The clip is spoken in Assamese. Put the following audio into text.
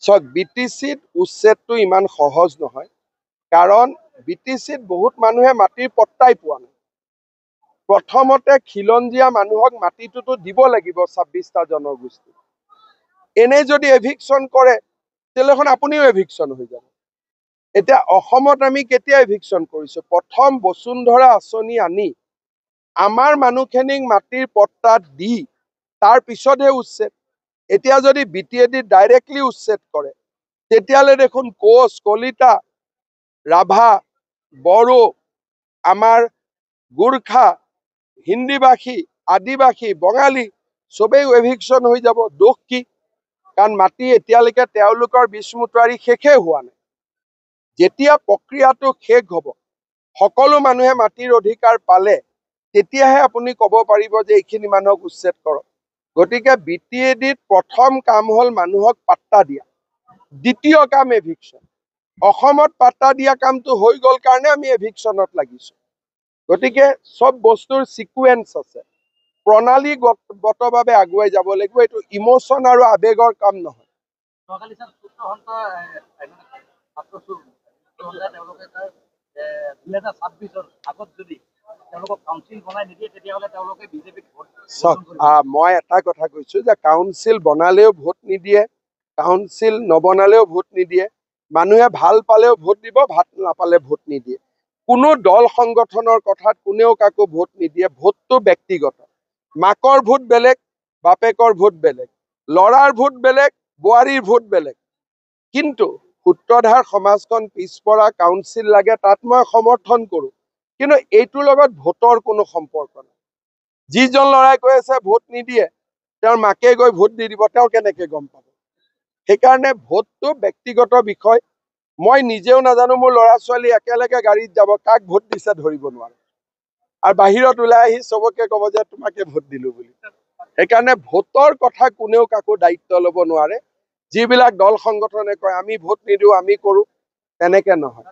চাওক, BTCত উচ্ছেদটো ইমান সহজ নহয়, কাৰণ BTCত বহুত মানুহে মাটিৰ পট্টাই পোৱা নাই। প্ৰথমতে খিলঞ্জীয়া মানুহক মাটিটোতো দিব লাগিব 26টা জনগোষ্ঠী। এনে যদি এভিকশ্যন কৰে তেতিয়াহ'লে আপুনিও এভিকশ্যন হৈ যাব। এতিয়া অসমত আমি কেতিয়া এভিকশ্যন কৰিছো? প্ৰথম বসুন্ধৰা আঁচনি আনি আমাৰ মানুহখিনিক মাটিৰ পট্টা দি তাৰ পিছতহে উচ্ছেদ। এতিয়া যদি BTAD ডাইৰেক্টলি উচ্ছেদ কৰে তেতিয়াহ'লে দেখোন কোচ, কলিতা, ৰাভা, বড়ো, আমাৰ গোৰ্খা, হিন্দীভাষী, আদিবাসী, বঙালী চবেই এভিকশ্যন হৈ যাব। দোষ কি? কাৰণ মাটি এতিয়ালৈকে তেওঁলোকৰ বিচমুটাৰি শেষেই হোৱা নাই। যেতিয়া প্ৰক্ৰিয়াটো শেষ হ'ব, সকলো মানুহে মাটিৰ অধিকাৰ পালে তেতিয়াহে আপুনি ক'ব পাৰিব যে এইখিনি মানুহক উচ্ছেদ কৰক। গতিকে BTADত প্ৰথম কাম হ'ল মানুহক পাট্টা দিয়া, দ্বিতীয় কাম এভিকশ্যন। অসমত পাট্টা দিয়া কামটো হৈ গ'ল কাৰণে আমি এভিকশ্যনত লাগিছো। গতিকে চব বস্তুৰ সিকুৱেন্স আছে, প্ৰণালীগতভাৱে আগুৱাই যাব লাগিব। এইটো ইমোশ্যন আৰু আৱেগৰ কাম নহয়। মই এটা কথা কৈছো যে কাউন্সিল বনালেও ভোট নিদিয়ে, কাউন্সিল নবনালেও ভোট নিদিয়ে। মানুহে ভাল পালেও ভোট দিব, ভাল নাপালে ভোট নিদিয়ে। কোনো দল সংগঠনৰ কথাত কোনেও কাকো ভোট নিদিয়ে। ভোটটো ব্যক্তিগত। মাকৰ ভোট বেলেগ, বাপেকৰ ভোট বেলেগ, ল'ৰাৰ ভোট বেলেগ, বোৱাৰীৰ ভোট বেলেগ। কিন্তু সূত্ৰধাৰ সমাজখন পিছপৰা, কাউন্সিল লাগে, তাত মই সমৰ্থন কৰো। কিন্তু এইটোৰ লগত ভোটৰ কোনো সম্পৰ্ক নাই। যিজন ল'ৰাই কৈ আছে ভোট নিদিয়ে, তেওঁৰ মাকে গৈ ভোট দি দিব, তেওঁ কেনেকে গম পাব? সেইকাৰণে ভোটটো ব্যক্তিগত বিষয়। মই নিজেও নাজানো মোৰ ল'ৰা ছোৱালী একেলগে গাড়ীত যাব, কাক ভোট দিছে ধৰিব নোৱাৰে। আৰু বাহিৰত ওলাই আহি চবকে ক'ব যে তোমাকে ভোট দিলো বুলি। সেইকাৰণে ভোটৰ কথা কোনেও কাকো দায়িত্ব ল'ব নোৱাৰে। যিবিলাক দল সংগঠনে কয় আমি ভোট নিদিওঁ, আমি কৰো, তেনেকে নহয়।